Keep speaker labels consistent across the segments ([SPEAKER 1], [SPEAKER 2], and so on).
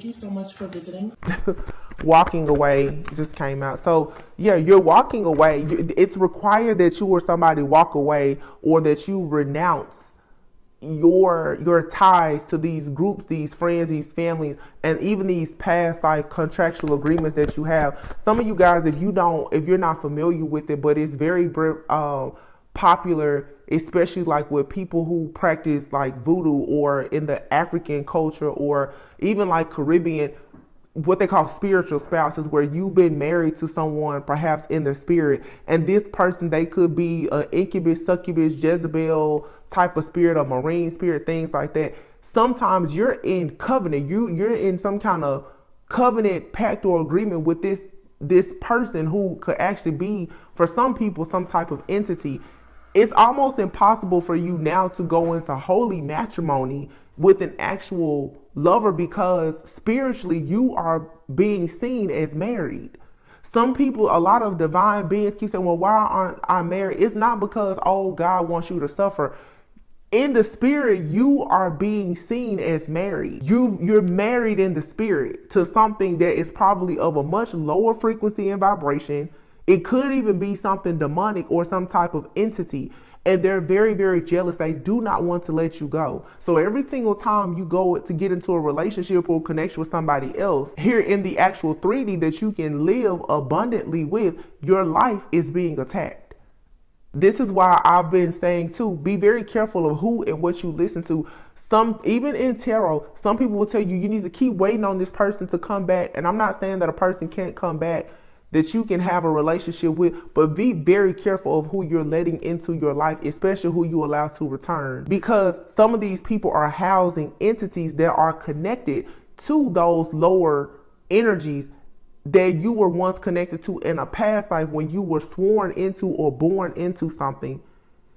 [SPEAKER 1] you so much for visiting.
[SPEAKER 2] Walking away just came out. So yeah, you're walking away. It's required that you or somebody walk away, or that you renounce your ties to these groups, these friends, these families, and even these past like contractual agreements that you have. Some of you guys, if you're not familiar with it, but it's very popular, especially like with people who practice like voodoo, or in the African culture, or even like Caribbean, what they call spiritual spouses, where you've been married to someone perhaps in the spirit, and this person, they could be an incubus, succubus, Jezebel type of spirit, a marine spirit, things like that. Sometimes you're in covenant, you're in some kind of covenant, pact, or agreement with this person who could actually be, for some people, some type of entity. It's almost impossible for you now to go into holy matrimony with an actual lover, because spiritually you are being seen as married. Some people, a lot of divine beings keep saying, well, why aren't I married? It's not because, oh, God wants you to suffer. In the spirit, you are being seen as married. You're married in the spirit to something that is probably of a much lower frequency and vibration. It could even be something demonic or some type of entity. And they're very, very jealous. They do not want to let you go. So every single time you go to get into a relationship or connection with somebody else, here in the actual 3D that you can live abundantly with, your life is being attacked. This is why I've been saying too, be very careful of who and what you listen to. Even in tarot, some people will tell you, you need to keep waiting on this person to come back. And I'm not saying that a person can't come back, that you can have a relationship with, but be very careful of who you're letting into your life, especially who you allow to return, because some of these people are housing entities that are connected to those lower energies that you were once connected to in a past life, when you were sworn into or born into something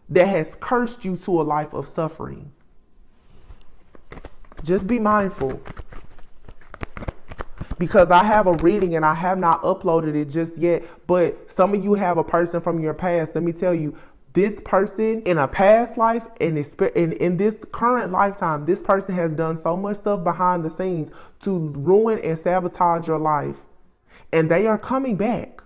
[SPEAKER 2] that has cursed you to a life of suffering. Just be mindful. Because I have a reading and I have not uploaded it just yet, but some of you have a person from your past. Let me tell you, this person in a past life and in this current lifetime, this person has done so much stuff behind the scenes to ruin and sabotage your life. And they are coming back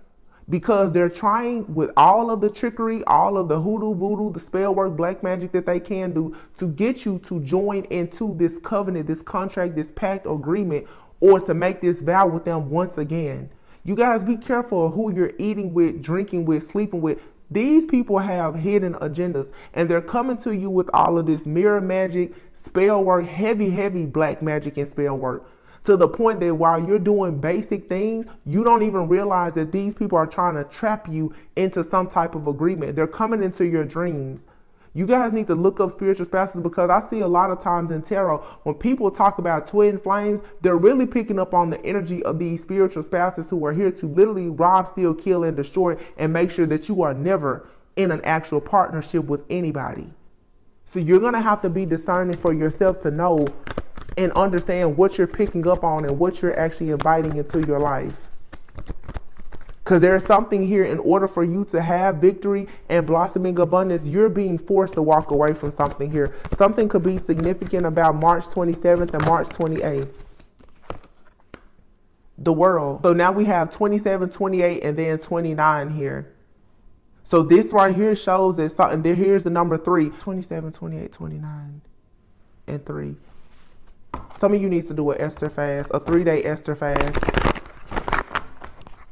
[SPEAKER 2] because they're trying with all of the trickery, all of the hoodoo, voodoo, the spell work, black magic that they can do to get you to join into this covenant, this contract, this pact agreement, or to make this vow with them once again. You guys be careful of who you're eating with, drinking with, sleeping with. These people have hidden agendas, and they're coming to you with all of this mirror magic, spell work, heavy black magic and spell work, to the point that while you're doing basic things, you don't even realize that these people are trying to trap you into some type of agreement. They're coming into your dreams. You guys need to look up spiritual spouses, because I see a lot of times in tarot, when people talk about twin flames, they're really picking up on the energy of these spiritual spouses who are here to literally rob, steal, kill, and destroy, and make sure that you are never in an actual partnership with anybody. So you're going to have to be discerning for yourself to know and understand what you're picking up on and what you're actually inviting into your life. Because there's something here, in order for you to have victory and blossoming abundance, you're being forced to walk away from something here. Something could be significant about March 27th and March 28th. The world. So now we have 27, 28, and then 29 here. So this right here shows that something, here's the number 3. 27, 28, 29, and 3. Some of you need to do an Esther fast, a 3-day Esther fast.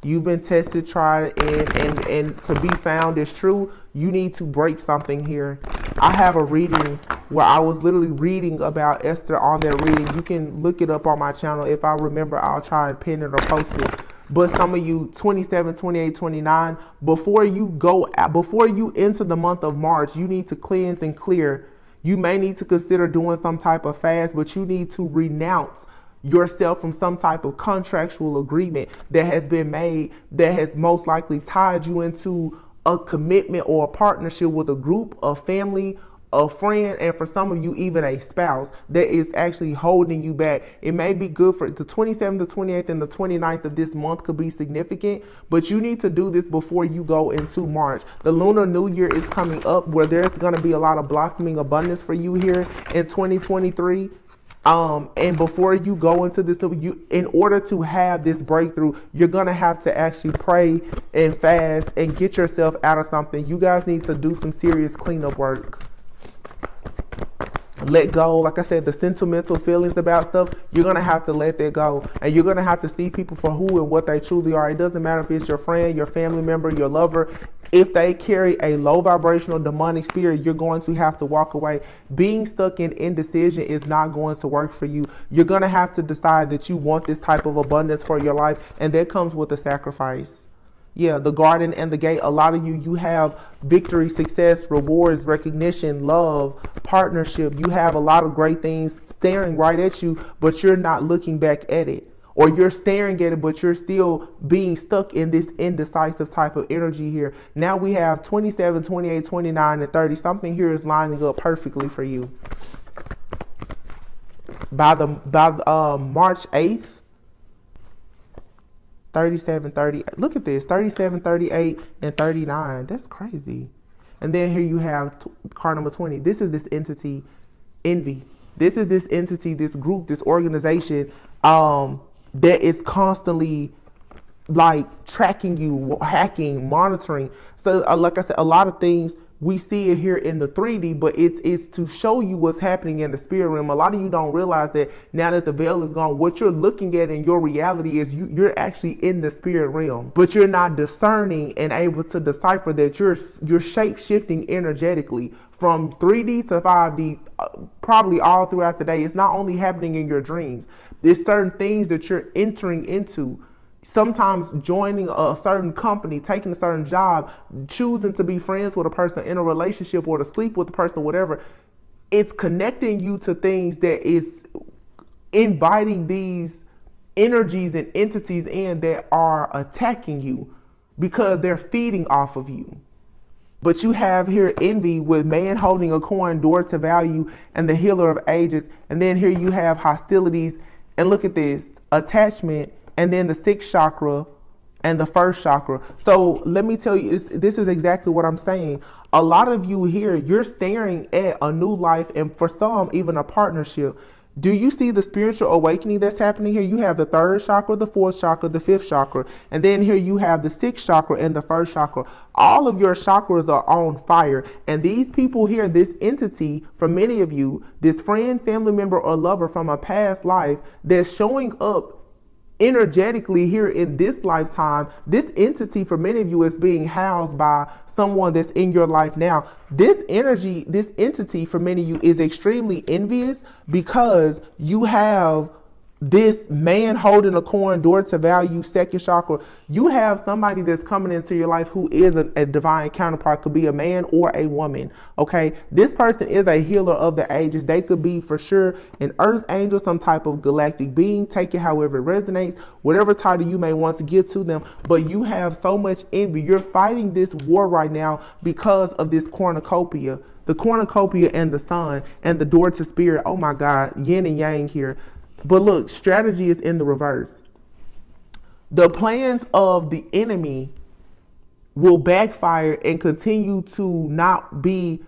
[SPEAKER 2] You've been tested, tried, and to be found as true, you need to break something here. I have a reading where I was literally reading about Esther on that reading. You can look it up on my channel. If I remember, I'll try and pin it or post it. But some of you, 27, 28, 29, before you enter the month of March, you need to cleanse and clear. You may need to consider doing some type of fast, but you need to renounce yourself from some type of contractual agreement that has been made, that has most likely tied you into a commitment or a partnership with a group, a family, a friend, and for some of you, even a spouse that is actually holding you back. It may be good for the 27th, the 28th, and the 29th of this month could be significant, but you need to do this before you go into March. The Lunar New Year is coming up, where there's going to be a lot of blossoming abundance for you here in 2023. And before you go into this, in order to have this breakthrough, you're going to have to actually pray and fast and get yourself out of something. You guys need to do some serious cleanup work. Let go. Like I said, the sentimental feelings about stuff, you're going to have to let that go. And you're going to have to see people for who and what they truly are. It doesn't matter if it's your friend, your family member, your lover. If they carry a low vibrational demonic spirit, you're going to have to walk away. Being stuck in indecision is not going to work for you. You're going to have to decide that you want this type of abundance for your life. And that comes with a sacrifice. Yeah, the garden and the gate. A lot of you have victory, success, rewards, recognition, love, partnership. You have a lot of great things staring right at you, but you're not looking back at it. Or you're staring at it, but you're still being stuck in this indecisive type of energy here. Now we have 27, 28, 29, and 30. Something here is lining up perfectly for you. By March 8th, 37, 30. Look at this. 37, 38, and 39. That's crazy. And then here you have card number 20. This is this entity, envy. This is this entity, this group, this organization that is constantly like tracking you, hacking, monitoring. So like I said, a lot of things we see it here in the 3D, but it's to show you what's happening in the spirit realm. A lot of you don't realize that now that the veil is gone, what you're looking at in your reality is you're actually in the spirit realm, but you're not discerning and able to decipher that you're shape shifting energetically from 3D to 5D, probably all throughout the day. It's not only happening in your dreams. There's certain things that you're entering into. Sometimes joining a certain company, taking a certain job, choosing to be friends with a person, in a relationship, or to sleep with a person, whatever. It's connecting you to things that is inviting these energies and entities in that are attacking you because they're feeding off of you. But you have here envy with man holding a coin, door to value, and the healer of ages. And then here you have hostilities. And look at this, attachment, and then the 6th chakra and the 1st chakra. So let me tell you, this is exactly what I'm saying. A lot of you here, you're staring at a new life, and for some, even a partnership. Do you see the spiritual awakening that's happening here? You have the 3rd chakra, the 4th chakra, the 5th chakra. And then here you have the 6th chakra and the 1st chakra. All of your chakras are on fire. And these people here, this entity, for many of you, this friend, family member, or lover from a past life that's showing up energetically here in this lifetime, this entity for many of you is being housed by someone that's in your life now. This energy, this entity for many of you is extremely envious because you have this man holding a coin, door to value, 2nd chakra. You have somebody that's coming into your life who is a divine counterpart. Could be a man or a woman. Okay, this person is a healer of the ages. They could be for sure an earth angel, some type of galactic being. Take it however it resonates, whatever title you may want to give to them. But you have so much envy. You're fighting this war right now because of this cornucopia. The cornucopia and the sun and the door to spirit. Oh my God, yin and yang here. But look, strategy is in the reverse. The plans of the enemy will backfire and continue to not be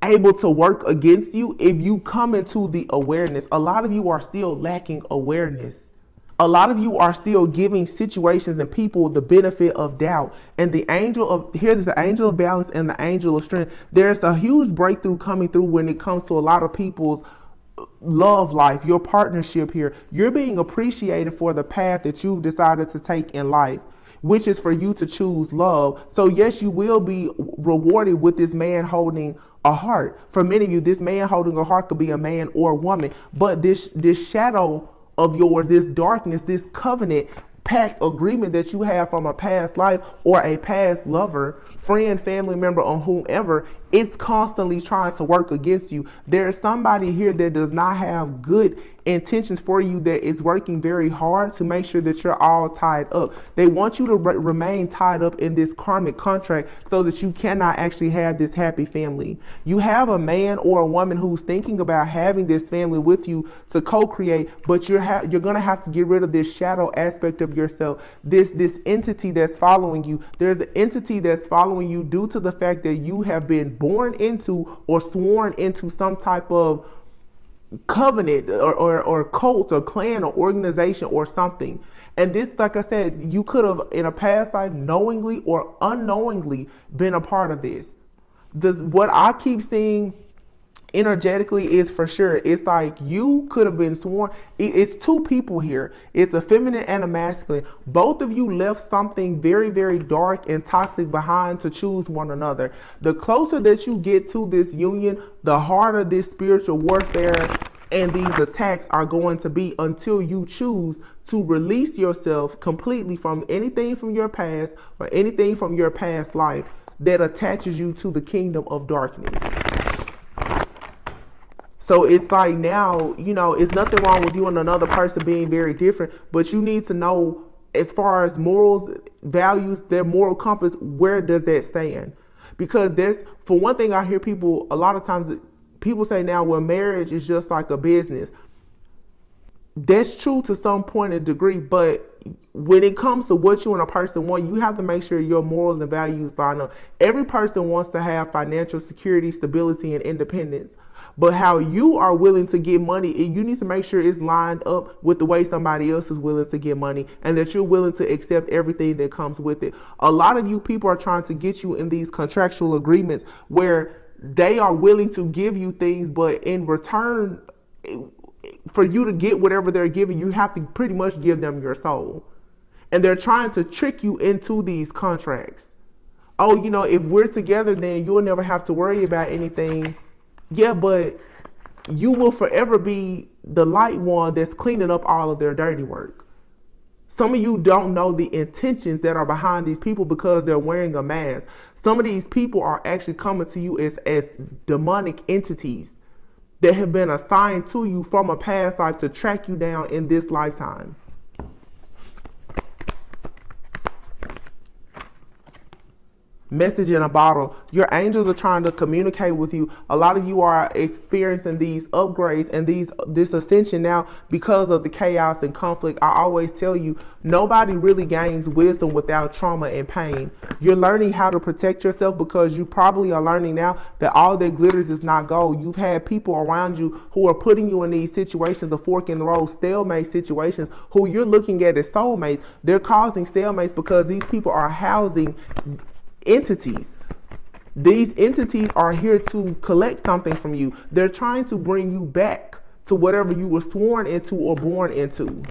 [SPEAKER 2] able to work against you if you come into the awareness. A lot of you are still lacking awareness. A lot of you are still giving situations and people the benefit of doubt. And the angel of, here's the angel of balance and the angel of strength. There's a huge breakthrough coming through when it comes to a lot of people's love life, your partnership here. You're being appreciated for the path that you've decided to take in life, which is for you to choose love. So yes, you will be rewarded with this man holding a heart. For many of you, this man holding a heart could be a man or a woman, but this shadow of yours, this darkness, this covenant pact agreement that you have from a past life or a past lover, friend, family member, or whomever, it's constantly trying to work against you. There's somebody here that does not have good intentions for you, that is working very hard to make sure that you're all tied up. They want you to remain tied up in this karmic contract so that you cannot actually have this happy family. You have a man or a woman who's thinking about having this family with you to co-create, but you're going to have to get rid of this shadow aspect of yourself, this entity that's following you. There's an entity that's following you due to the fact that you have been born into or sworn into some type of covenant or cult or clan or organization or something. And this, like I said, you could have in a past life knowingly or unknowingly been a part of this. What I keep seeing energetically is for sure, it's like you could have been sworn. It's two people here. It's a feminine and a masculine. Both of you left something very, very dark and toxic behind to choose one another. The closer that you get to this union, the harder this spiritual warfare and these attacks are going to be, until you choose to release yourself completely from anything from your past or anything from your past life that attaches you to the kingdom of darkness. So it's like now, it's nothing wrong with you and another person being very different, but you need to know, as far as morals, values, their moral compass, where does that stand? Because for one thing, I hear people, a lot of times, people say now, well, marriage is just like a business. That's true to some point and degree, but when it comes to what you and a person want, you have to make sure your morals and values line up. Every person wants to have financial security, stability, and independence. But how you are willing to get money, you need to make sure it's lined up with the way somebody else is willing to get money, and that you're willing to accept everything that comes with it. A lot of you people are trying to get you in these contractual agreements where they are willing to give you things, but in return, for you to get whatever they're giving, you have to pretty much give them your soul. And they're trying to trick you into these contracts. Oh, if we're together, then you'll never have to worry about anything. Yeah, but you will forever be the light one that's cleaning up all of their dirty work. Some of you don't know the intentions that are behind these people because they're wearing a mask. Some of these people are actually coming to you as demonic entities that have been assigned to you from a past life to track you down in this lifetime. Message in a bottle. Your angels are trying to communicate with you. A lot of you are experiencing these upgrades and this ascension now because of the chaos and conflict. I always tell you, nobody really gains wisdom without trauma and pain. You're learning how to protect yourself because you probably are learning now that all that glitters is not gold. You've had people around you who are putting you in these situations, a fork in the road, stalemate situations, who you're looking at as soulmates. They're causing stalemates because these people are housing entities. These entities are here to collect something from you. They're trying to bring you back to whatever you were sworn into or born into.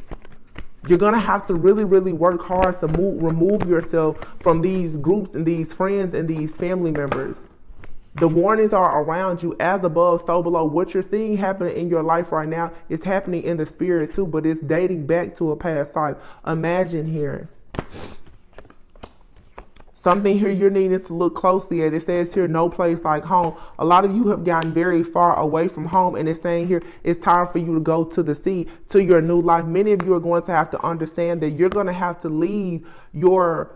[SPEAKER 2] You're going to have to really, really work hard to remove yourself from these groups and these friends and these family members. The warnings are around you, as above, so below. What you're seeing happening in your life right now is happening in the spirit too, but it's dating back to a past life. Imagine here. Something here you're needing to look closely at. It says here, no place like home. A lot of you have gotten very far away from home, and it's saying here, it's time for you to go to the sea, to your new life. Many of you are going to have to understand that you're going to have to leave your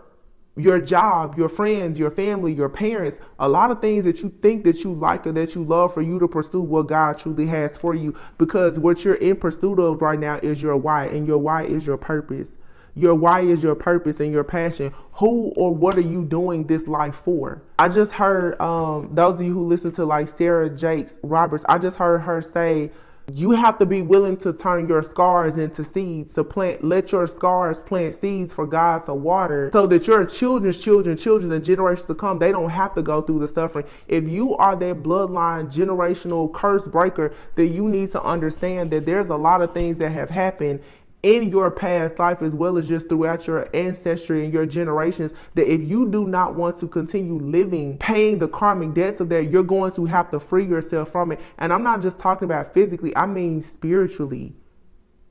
[SPEAKER 2] job, your friends, your family, your parents, a lot of things that you think that you like or that you love, for you to pursue what God truly has for you. Because what you're in pursuit of right now is your why, and your why is your purpose. Your why is your purpose and your passion. Who or what are you doing this life for? I just heard, those of you who listen to like Sarah Jakes Roberts, I just heard her say, you have to be willing to turn your scars into seeds, to plant, let your scars plant seeds for God to water, so that your children's children and generations to come, they don't have to go through the suffering. If you are that bloodline generational curse breaker, then you need to understand that there's a lot of things that have happened in your past life, as well as just throughout your ancestry and your generations, that if you do not want to continue living, paying the karmic debts of that, you're going to have to free yourself from it. And I'm not just talking about physically, I mean spiritually.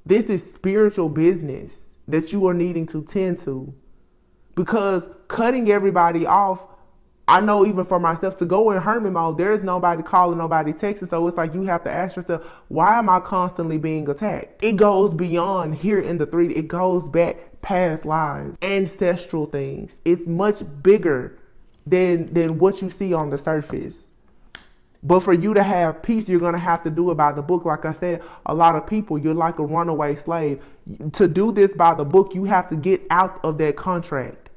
[SPEAKER 2] This is spiritual business that you are needing to tend to, because cutting everybody off, I know even for myself, to go in hermit mode, there's nobody calling, nobody texting. So it's like you have to ask yourself, why am I constantly being attacked? It goes beyond here in the 3D. It goes back past lives, ancestral things. It's much bigger than what you see on the surface. But for you to have peace, you're going to have to do it by the book. Like I said, a lot of people, you're like a runaway slave. To do this by the book, you have to get out of that contract.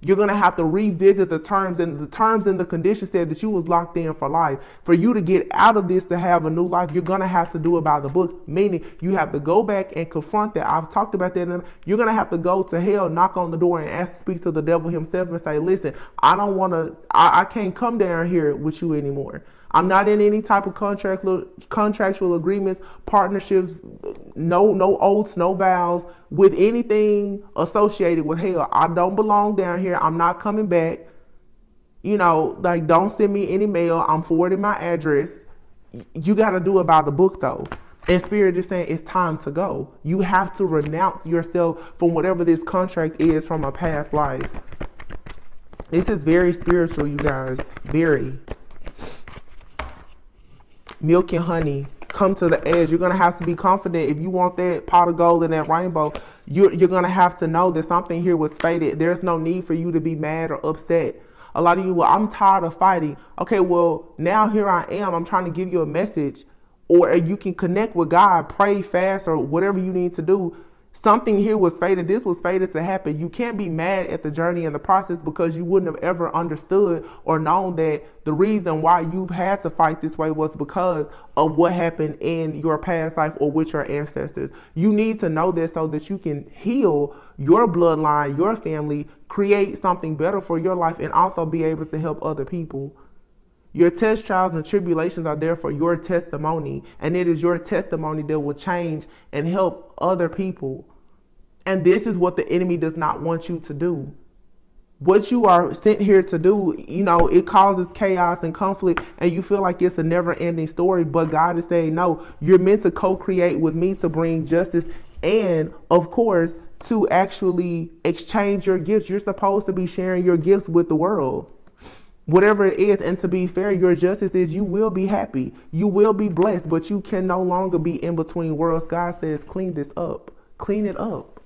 [SPEAKER 2] You're going to have to revisit the terms, and the conditions said that you was locked in for life. For you to get out of this to have a new life, you're going to have to do it by the book, meaning you have to go back and confront that. I've talked about that. You're going to have to go to hell, knock on the door, and speak to the devil himself and say, listen, I can't come down here with you anymore. I'm not in any type of contractual agreements, partnerships, no oaths, no vows with anything associated with hell. I don't belong down here. I'm not coming back. Like, don't send me any mail. I'm forwarding my address. You got to do it by the book, though. And Spirit is saying it's time to go. You have to renounce yourself from whatever this contract is from a past life. This is very spiritual, you guys. Very. Milk and honey, come to the edge. You're going to have to be confident. If you want that pot of gold and that rainbow, you're going to have to know that something here was fated. There's no need for you to be mad or upset. A lot of you, well, I'm tired of fighting. Okay, well, now here I am. I'm trying to give you a message. Or you can connect with God, pray, fast, or whatever you need to do. Something here was fated. This was fated to happen. You can't be mad at the journey and the process, because you wouldn't have ever understood or known that the reason why you've had to fight this way was because of what happened in your past life or with your ancestors. You need to know this so that you can heal your bloodline, your family, create something better for your life, and also be able to help other people. Your test, trials, and tribulations are there for your testimony, and it is your testimony that will change and help other people. And this is what the enemy does not want you to do. What you are sent here to do, it causes chaos and conflict, and you feel like it's a never-ending story, but God is saying, no, you're meant to co-create with me to bring justice and, of course, to actually exchange your gifts. You're supposed to be sharing your gifts with the world. Whatever it is, and to be fair, your justice is you will be happy. You will be blessed, but you can no longer be in between worlds. God says, clean this up. Clean it up.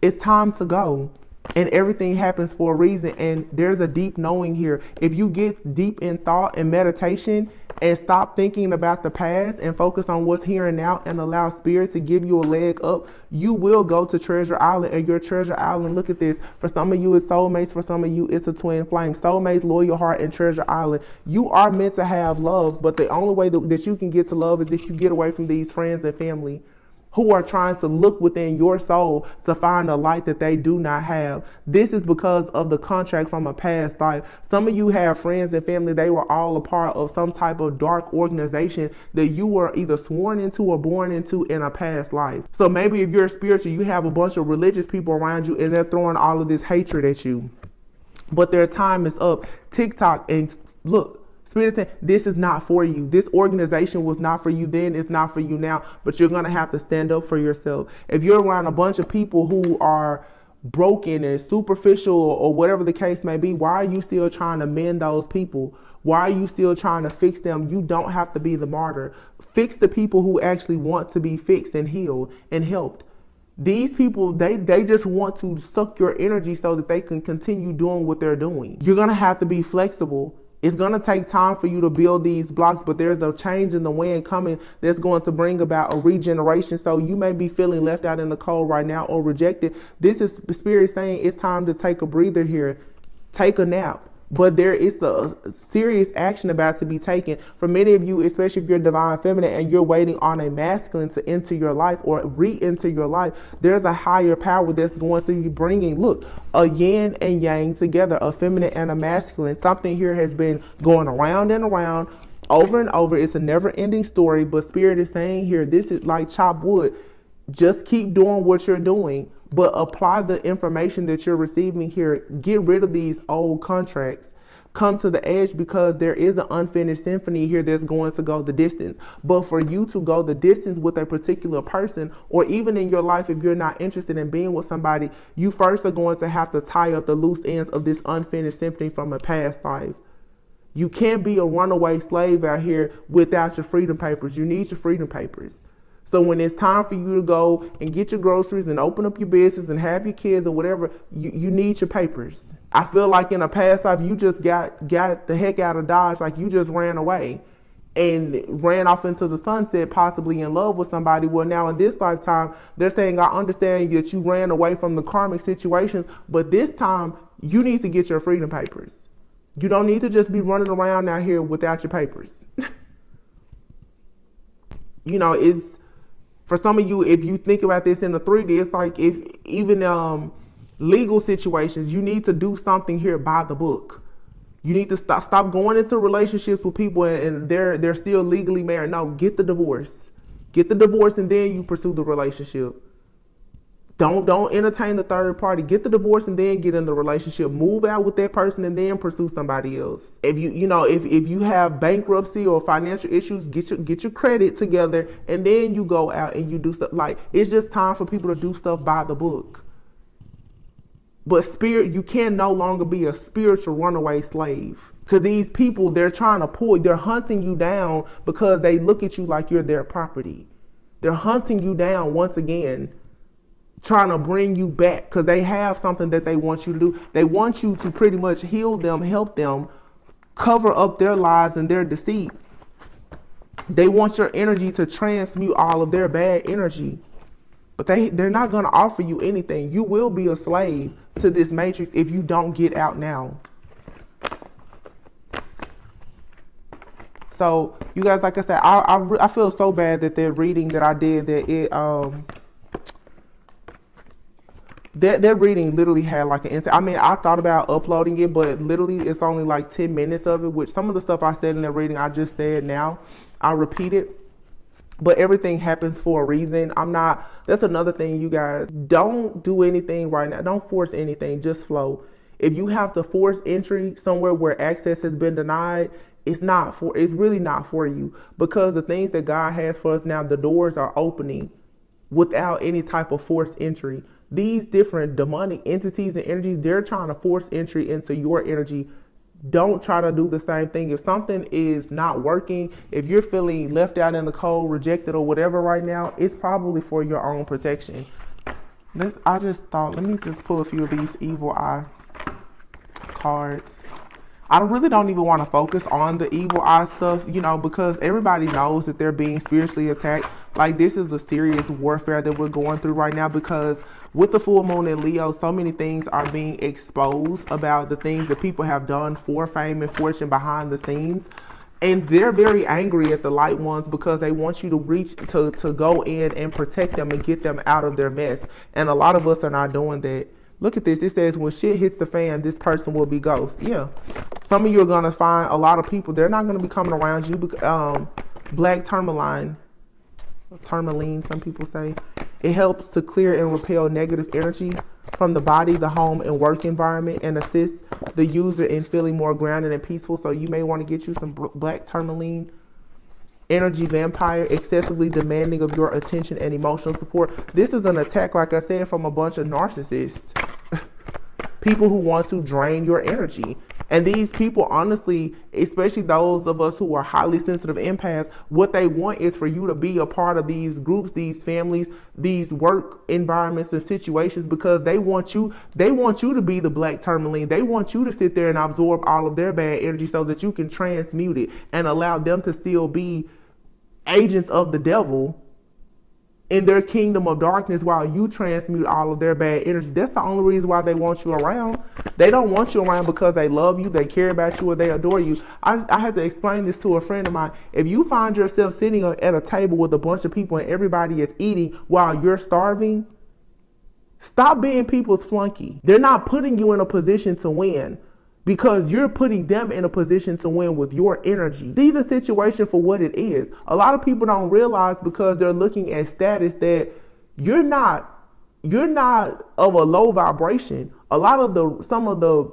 [SPEAKER 2] It's time to go. And everything happens for a reason. And there's a deep knowing here. If you get deep in thought and meditation and stop thinking about the past and focus on what's here and now and allow Spirit to give you a leg up, you will go to Treasure Island. And your Treasure Island, look at this. For some of you, it's soulmates. For some of you, it's a twin flame. Soulmates, loyal heart, and Treasure Island. You are meant to have love, but the only way that you can get to love is if you get away from these friends and family who are trying to look within your soul to find a light that they do not have. This is because of the contract from a past life. Some of you have friends and family, they were all a part of some type of dark organization that you were either sworn into or born into in a past life. So maybe if you're spiritual, you have a bunch of religious people around you and they're throwing all of this hatred at you. But their time is up. TikTok, and look, Spirit saying, this is not for you. This organization was not for you then, it's not for you now, but you're going to have to stand up for yourself. If you're around a bunch of people who are broken and superficial or whatever the case may be, why are you still trying to mend those people? Why are you still trying to fix them? You don't have to be the martyr. Fix the people who actually want to be fixed and healed and helped. These people, they just want to suck your energy so that they can continue doing what they're doing. You're going to have to be flexible. It's going to take time for you to build these blocks, but there's a change in the wind coming that's going to bring about a regeneration. So you may be feeling left out in the cold right now or rejected. This is the Spirit saying it's time to take a breather here. Take a nap. But there is a serious action about to be taken. For many of you, especially if you're divine feminine and you're waiting on a masculine to enter your life or re-enter your life, there's a higher power that's going to be bringing, look, a yin and yang together, a feminine and a masculine. Something here has been going around and around, over and over. It's a never-ending story, but Spirit is saying here, this is like chopped wood. Just keep doing what you're doing, but apply the information that you're receiving here. Get rid of these old contracts. Come to the edge, because there is an unfinished symphony here that's going to go the distance. But for you to go the distance with a particular person, or even in your life, if you're not interested in being with somebody, you first are going to have to tie up the loose ends of this unfinished symphony from a past life. You can't be a runaway slave out here without your freedom papers. You need your freedom papers. So when it's time for you to go and get your groceries and open up your business and have your kids or whatever, you need your papers. I feel like in a past life, you just got the heck out of Dodge, like you just ran away. and ran off into the sunset, possibly in love with somebody. Well, now in this lifetime, they're saying, I understand that you ran away from the karmic situations, but this time you need to get your freedom papers. You don't need to just be running around out here without your papers. You know, it's, for some of you, if you think about this in the 3D, it's like, if even legal situations, you need to do something here by the book. You need to stop going into relationships with people and they're still legally married. No, get the divorce. Get the divorce and then you pursue the relationship. Don't entertain the third party. Get the divorce and then get in the relationship. Move out with that person and then pursue somebody else. If if you have bankruptcy or financial issues, get your credit together and then you go out and you do stuff. Like, it's just time for people to do stuff by the book. But you can no longer be a spiritual runaway slave. Because these people, they're hunting you down because they look at you like you're their property. They're hunting you down once again, trying to bring you back because they have something that they want you to do. They want you to pretty much heal them, help them, cover up their lies and their deceit. They want your energy to transmute all of their bad energy. But they're not going to offer you anything. You will be a slave to this matrix if you don't get out now. So, you guys, like I said, I feel so bad that that reading that I did, that reading literally had like an insight. I mean, I thought about uploading it, but literally it's only like 10 minutes of it, which some of the stuff I said in that reading, I just said now. I'll repeat it. But everything happens for a reason. That's another thing, you guys. Don't do anything right now. Don't force anything. Just flow. If you have to force entry somewhere where access has been denied, it's really not for you. Because the things that God has for us now, the doors are opening without any type of forced entry. These different demonic entities and energies, they're trying to force entry into your energy. Don't try to do the same thing. If something is not working, if you're feeling left out in the cold, rejected or whatever right now, it's probably for your own protection. I just thought, let me just pull a few of these evil eye cards. I really don't even want to focus on the evil eye stuff, because everybody knows that they're being spiritually attacked. Like, this is a serious warfare that we're going through right now, because with the full moon in Leo, so many things are being exposed about the things that people have done for fame and fortune behind the scenes. And they're very angry at the light ones because they want you to reach to go in and protect them and get them out of their mess. And a lot of us are not doing that. Look at this. It says, when shit hits the fan, this person will be ghost. Yeah. Some of you are going to find a lot of people, they're not going to be coming around you. Black tourmaline, some people say. It helps to clear and repel negative energy from the body, the home, and work environment, and assist the user in feeling more grounded and peaceful. So you may want to get you some black tourmaline. Energy vampire, excessively demanding of your attention and emotional support. This is an attack, like I said, from a bunch of narcissists. People who want to drain your energy. And these people, honestly, especially those of us who are highly sensitive empaths, what they want is for you to be a part of these groups, these families, these work environments and situations, because they want you to be the black tourmaline. They want you to sit there and absorb all of their bad energy so that you can transmute it and allow them to still be agents of the devil in their kingdom of darkness while you transmute all of their bad energy. That's the only reason why they want you around. They don't want you around because they love you, they care about you, or they adore you. I had to explain this to a friend of mine. If you find yourself sitting at a table with a bunch of people and everybody is eating while you're starving, stop being people's flunky. They're not putting you in a position to win, because you're putting them in a position to win with your energy. See the situation for what it is. A lot of people don't realize, because they're looking at status, that you're not of a low vibration. Some of the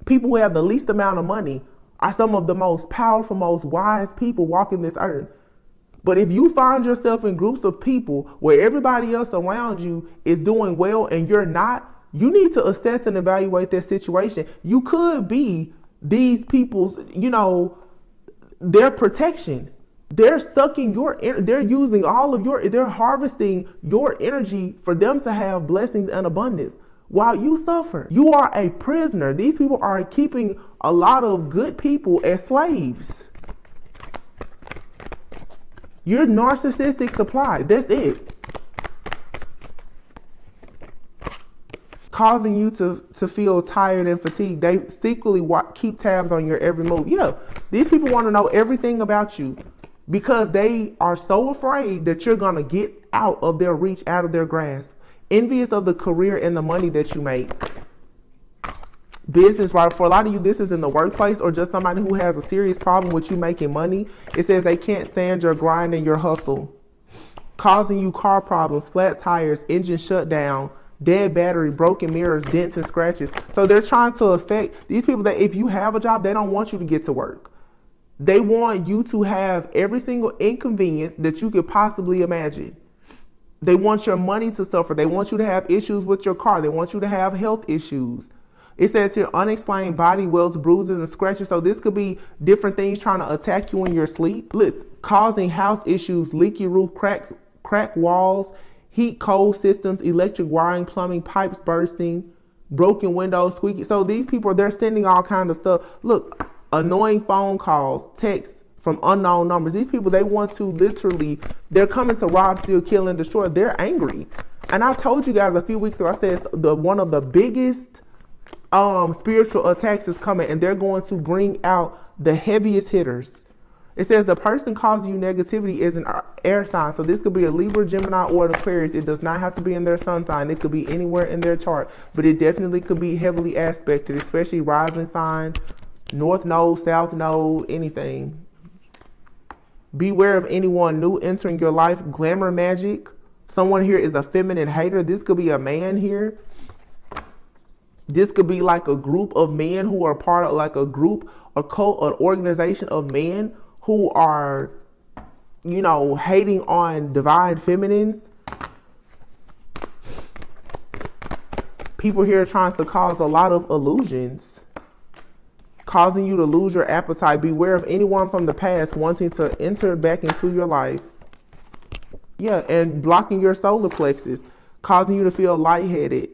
[SPEAKER 2] people who have the least amount of money are some of the most powerful, most wise people walking this earth. But if you find yourself in groups of people where everybody else around you is doing well and you're not, you need to assess and evaluate their situation. You could be these people's, their protection. They're sucking they're using all of they're harvesting your energy for them to have blessings and abundance while you suffer. You are a prisoner. These people are keeping a lot of good people as slaves. You're narcissistic supply. That's it. Causing you to feel tired and fatigued. They secretly keep tabs on your every move. Yeah, these people want to know everything about you because they are so afraid that you're going to get out of their reach, out of their grasp. Envious of the career and the money that you make. Business, right? For a lot of you, this is in the workplace or just somebody who has a serious problem with you making money. It says they can't stand your grind and your hustle. Causing you car problems, flat tires, engine shutdown, dead battery, broken mirrors, dents and scratches. So they're trying to affect these people that if you have a job, they don't want you to get to work. They want you to have every single inconvenience that you could possibly imagine. They want your money to suffer. They want you to have issues with your car. They want you to have health issues. It says here, unexplained body welts, bruises, and scratches. So this could be different things trying to attack you in your sleep. Listen, causing house issues, leaky roof, cracked walls, heat, cold systems, electric wiring, plumbing, pipes bursting, broken windows, squeaky. So these people, they're sending all kinds of stuff. Look, annoying phone calls, texts from unknown numbers. These people, they want to literally, they're coming to rob, steal, kill, and destroy. They're angry. And I told you guys a few weeks ago, I said one of the biggest spiritual attacks is coming, and they're going to bring out the heaviest hitters. It says the person causing you negativity is an air sign. So this could be a Libra, Gemini, or an Aquarius. It does not have to be in their sun sign. It could be anywhere in their chart, but it definitely could be heavily aspected, especially rising sign, north node, south node, anything. Beware of anyone new entering your life. Glamour magic. Someone here is a feminine hater. This could be a man here. This could be like a group of men who are part of like a group, a cult, an organization of men who are, you know, hating on divine feminines. People here are trying to cause a lot of illusions, causing you to lose your appetite. Beware of anyone from the past wanting to enter back into your life. Yeah, and blocking your solar plexus, causing you to feel lightheaded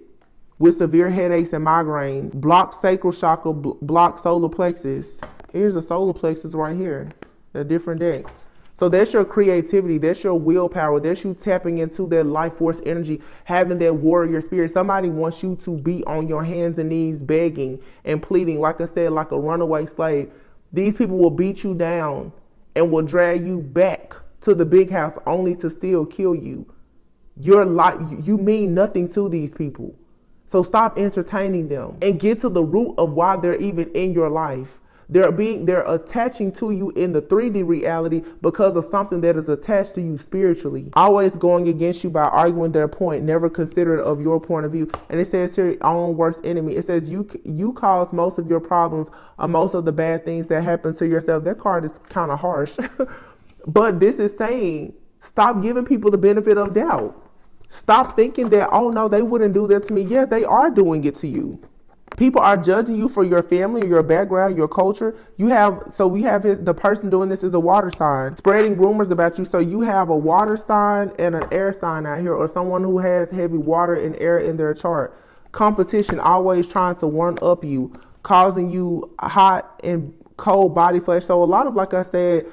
[SPEAKER 2] with severe headaches and migraines. Block sacral chakra, block solar plexus. Here's a solar plexus right here, a different deck. So that's your creativity, that's your willpower, that's you tapping into that life force energy, having that warrior spirit. Somebody wants you to be on your hands and knees begging and pleading, like I said, like a runaway slave. These people will beat you down and will drag you back to the big house only to still kill you. Your life, you mean nothing to these people. So stop entertaining them and get to the root of why they're even in your life. They're attaching to you in the 3D reality because of something that is attached to you spiritually. Always going against you by arguing their point, never considerate of your point of view. And it says here, own worst enemy. It says you cause most of your problems or most of the bad things that happen to yourself. That card is kind of harsh. But this is saying, stop giving people the benefit of doubt. Stop thinking that, oh no, they wouldn't do that to me. Yeah, they are doing it to you. People are judging you for your family, your background, your culture. We have the person doing this is a water sign, spreading rumors about you. So you have a water sign and an air sign out here, or someone who has heavy water and air in their chart. Competition, always trying to one up you, causing you hot and cold body flesh. So a lot of, like I said,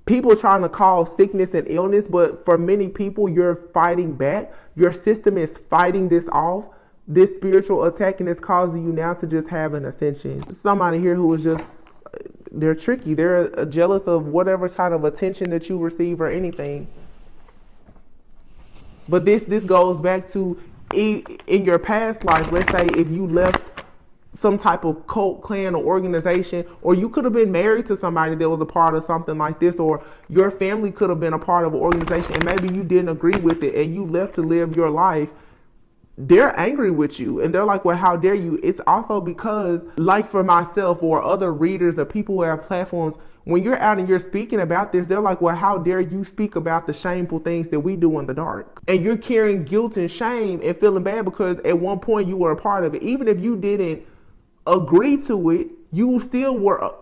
[SPEAKER 2] people trying to cause sickness and illness, but for many people, you're fighting back. Your system is fighting this off. This spiritual attack, and it's causing you now to just have an ascension. Somebody here who is just, they're tricky. They're jealous of whatever kind of attention that you receive or anything. But this goes back to in your past life. Let's say if you left some type of cult, clan, or organization, or you could have been married to somebody that was a part of something like this, or your family could have been a part of an organization and maybe you didn't agree with it and you left to live your life. They're angry with you and they're like, well, how dare you? It's also because, like for myself or other readers or people who have platforms, when you're out and you're speaking about this, they're like, well, how dare you speak about the shameful things that we do in the dark? And you're carrying guilt and shame and feeling bad because at one point you were a part of it. Even if you didn't agree to it, you still were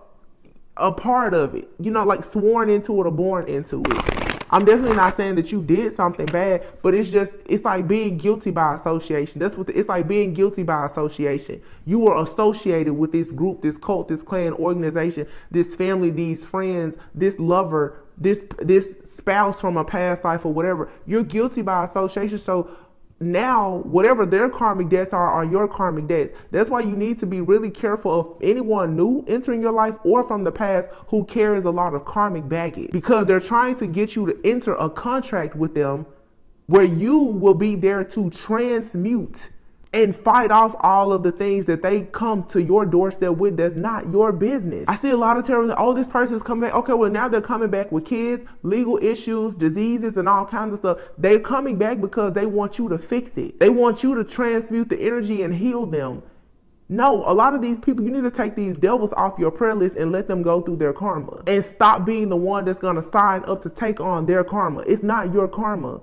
[SPEAKER 2] a part of it, you know, like sworn into it or born into it. I'm definitely not saying that you did something bad, but it's like being guilty by association. That's what it's like, being guilty by association. You were associated with this group, this cult, this clan, organization, this family, these friends, this lover, this spouse from a past life or whatever. You're guilty by association. So now whatever their karmic debts are your karmic debts. That's why you need to be really careful of anyone new entering your life or from the past who carries a lot of karmic baggage, because they're trying to get you to enter a contract with them where you will be there to transmute and fight off all of the things that they come to your doorstep with that's not your business. I see a lot of terrorists, oh, this person's coming back. Okay, well, now they're coming back with kids, legal issues, diseases, and all kinds of stuff. They're coming back because they want you to fix it. They want you to transmute the energy and heal them. No, a lot of these people, you need to take these devils off your prayer list and let them go through their karma. And stop being the one that's going to sign up to take on their karma. It's not your karma.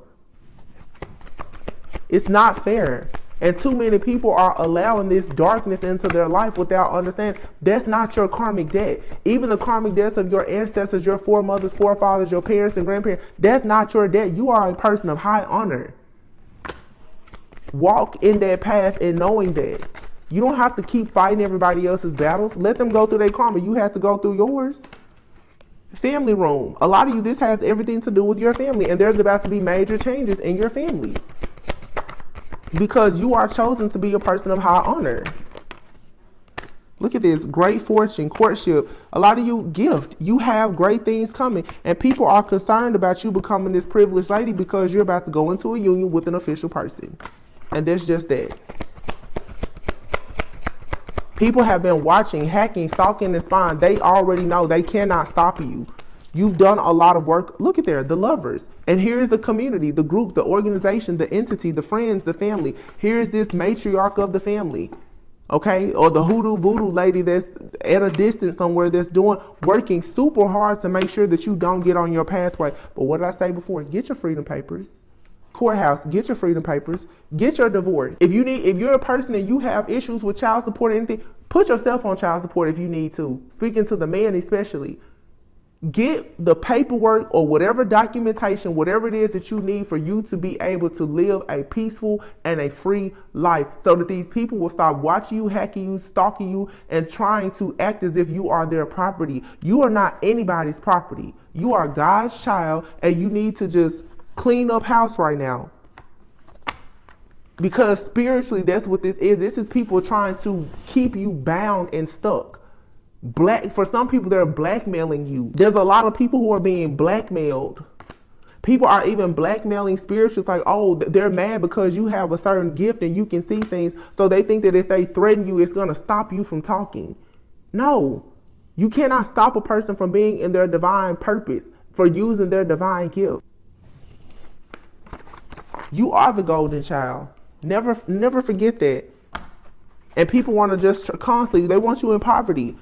[SPEAKER 2] It's not fair. And too many people are allowing this darkness into their life without understanding that's not your karmic debt. Even the karmic debts of your ancestors, your foremothers, forefathers, your parents and grandparents, that's not your debt. You are a person of high honor. Walk in that path and knowing that. You don't have to keep fighting everybody else's battles. Let them go through their karma. You have to go through yours. Family room. A lot of you, this has everything to do with your family, and there's about to be major changes in your family. Because you are chosen to be a person of high honor. Look at this. Great fortune, courtship. A lot of you gift. You have great things coming. And people are concerned about you becoming this privileged lady because you're about to go into a union with an official person. And that's just that. People have been watching, hacking, stalking, and spying. They already know they cannot stop you. You've done a lot of work. Look at there, the lovers. And here's the community, the group, the organization, the entity, the friends, the family. Here's this matriarch of the family, okay? Or the hoodoo voodoo lady that's at a distance somewhere that's working super hard to make sure that you don't get on your pathway. But what did I say before? Get your freedom papers. Courthouse, get your freedom papers. Get your divorce. If you're a person and you have issues with child support or anything, put yourself on child support if you need to. Speaking to the man especially. Get the paperwork or whatever documentation, whatever it is that you need for you to be able to live a peaceful and a free life, so that these people will stop watching you, hacking you, stalking you, and trying to act as if you are their property. You are not anybody's property. You are God's child, and you need to just clean up house right now. Because spiritually, that's what this is. This is people trying to keep you bound and stuck. For some people, they're blackmailing you. There's a lot of people who are being blackmailed. People are even blackmailing spirituals, like, oh, they're mad because you have a certain gift and you can see things. So they think that if they threaten you, it's going to stop you from talking. No, you cannot stop a person from being in their divine purpose, for using their divine gift. You are the golden child. Never forget that. And people want to just constantly, they want you in poverty.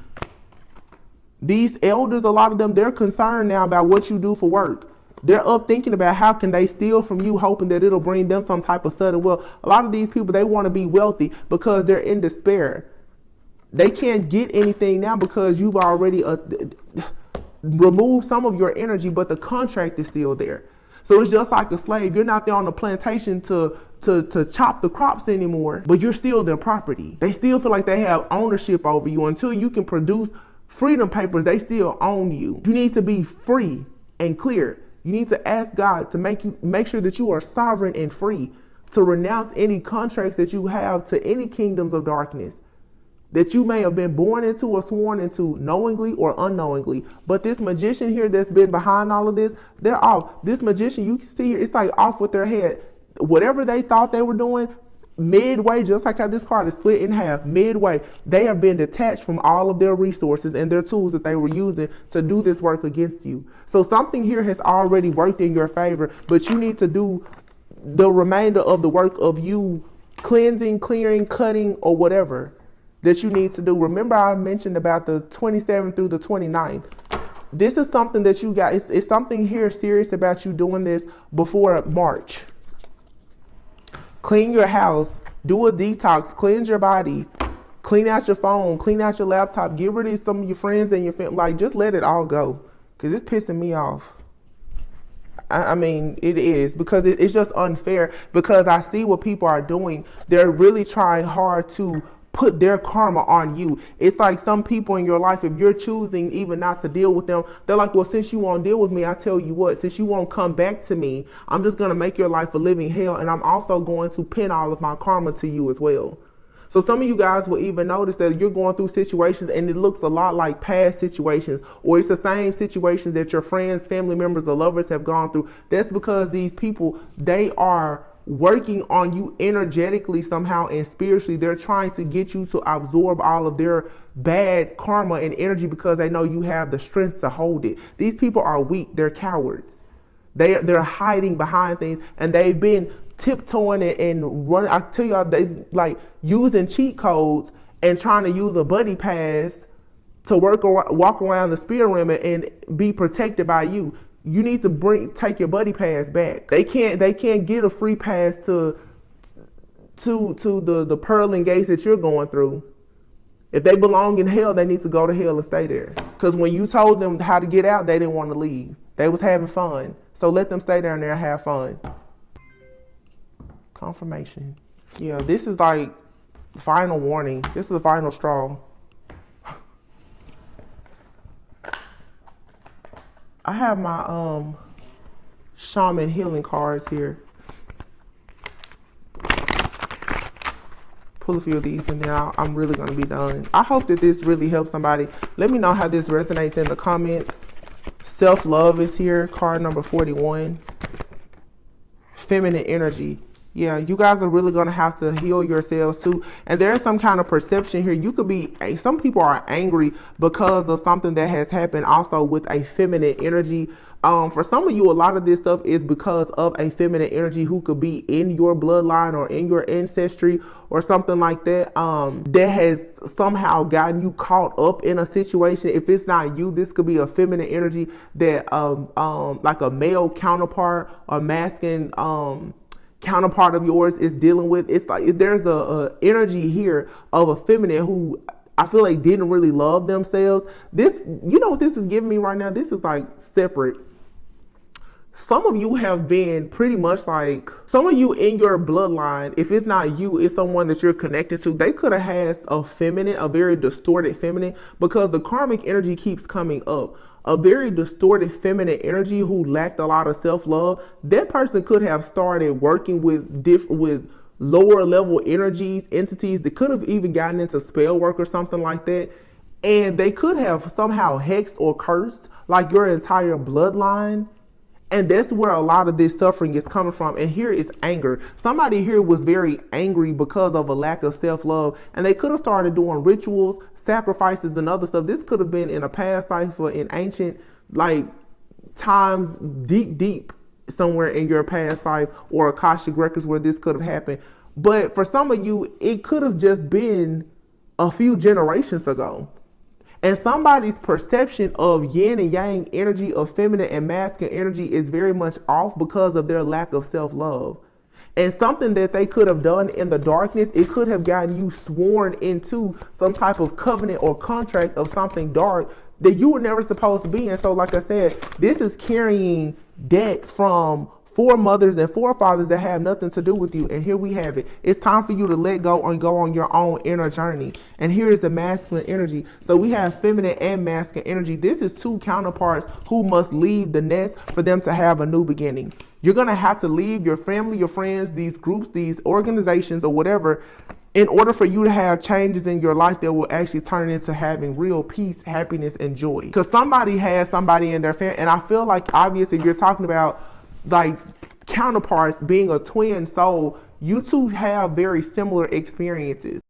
[SPEAKER 2] These elders, a lot of them, they're concerned now about what you do for work. They're up thinking about how can they steal from you, hoping that it'll bring them some type of sudden wealth. A lot of these people, they want to be wealthy because they're in despair. They can't get anything now because you've already removed some of your energy, but the contract is still there. So it's just like a slave. You're not there on the plantation to chop the crops anymore, but you're still their property. They still feel like they have ownership over you. Until you can produce freedom papers, they still own you. You need to be free and clear. You need to ask God to make sure that you are sovereign and free, to renounce any contracts that you have to any kingdoms of darkness that you may have been born into or sworn into knowingly or unknowingly. But this magician here that's been behind all of this, they're off. This magician, you see here, it's like off with their head. Whatever they thought they were doing, midway, just like how this card is split in half, midway, they have been detached from all of their resources and their tools that they were using to do this work against you. So something here has already worked in your favor, but you need to do the remainder of the work of you cleansing, clearing, cutting, or whatever that you need to do. Remember, I mentioned about the 27th through the 29th. This is something that you got. It's something here serious about you doing this before March. Clean your house, do a detox, cleanse your body, clean out your phone, clean out your laptop, get rid of some of your friends and your family. Like, just let it all go, because it's pissing me off. I mean, it is, because it's just unfair, because I see what people are doing. They're really trying hard to put their karma on you. It's like some people in your life, if you're choosing even not to deal with them, they're like, well, since you won't deal with me, I tell you what, since you won't come back to me, I'm just going to make your life a living hell, and I'm also going to pin all of my karma to you as well. So some of you guys will even notice that you're going through situations and it looks a lot like past situations, or it's the same situations that your friends, family members, or lovers have gone through. That's because these people, they are working on you energetically somehow and spiritually. They're trying to get you to absorb all of their bad karma and energy because they know you have the strength to hold it. These people are weak. They're cowards. They're hiding behind things, and they've been tiptoeing and running. I tell y'all, they like using cheat codes and trying to use a buddy pass to walk around the spirit realm and be protected by you. You need to take your buddy pass back. They can't get a free pass to the pearling gates that you're going through. If they belong in hell, they need to go to hell and stay there. Because when you told them how to get out, they didn't want to leave. They was having fun. So let them stay down there and have fun. Confirmation. Yeah, this is like final warning. This is the final straw. I have my shaman healing cards here. Pull a few of these and then I'm really going to be done. I hope that this really helps somebody. Let me know how this resonates in the comments. Self-love is here, card number 41. Feminine energy. Yeah, you guys are really going to have to heal yourselves too. And there's some kind of perception here. You could be, some people are angry because of something that has happened also with a feminine energy. For some of you, a lot of this stuff is because of a feminine energy who could be in your bloodline or in your ancestry or something like that. That has somehow gotten you caught up in a situation. If it's not you, this could be a feminine energy that, like a male counterpart or masculine, counterpart of yours is dealing with. It's like there's a energy here of a feminine who I feel like didn't really love themselves. This, you know what this is giving me right now? This is like separate. Some of you have been pretty much like, some of you in your bloodline, if it's not you, it's someone that you're connected to. They could have had a feminine, a very distorted feminine, because the karmic energy keeps coming up. A very distorted feminine energy who lacked a lot of self-love. That person could have started working with lower level energies, entities that could have even gotten into spell work or something like that. And they could have somehow hexed or cursed like your entire bloodline. And that's where a lot of this suffering is coming from. And here is anger. Somebody here was very angry because of a lack of self-love. And they could have started doing rituals, sacrifices, and other stuff. This could have been in a past life or in ancient like times, deep somewhere in your past life, or Akashic records where this could have happened. But for some of you, it could have just been a few generations ago. And somebody's perception of yin and yang energy, of feminine and masculine energy, is very much off because of their lack of self-love. And something that they could have done in the darkness, it could have gotten you sworn into some type of covenant or contract of something dark that you were never supposed to be. And so, like I said, this is carrying debt from foremothers and forefathers that have nothing to do with you. And here we have it. It's time for you to let go and go on your own inner journey. And here is the masculine energy. So we have feminine and masculine energy. This is two counterparts who must leave the nest for them to have a new beginning. You're going to have to leave your family, your friends, these groups, these organizations, or whatever, in order for you to have changes in your life that will actually turn into having real peace, happiness, and joy. Because somebody has somebody in their family. And I feel like, obviously, you're talking about like counterparts being a twin soul. You two have very similar experiences.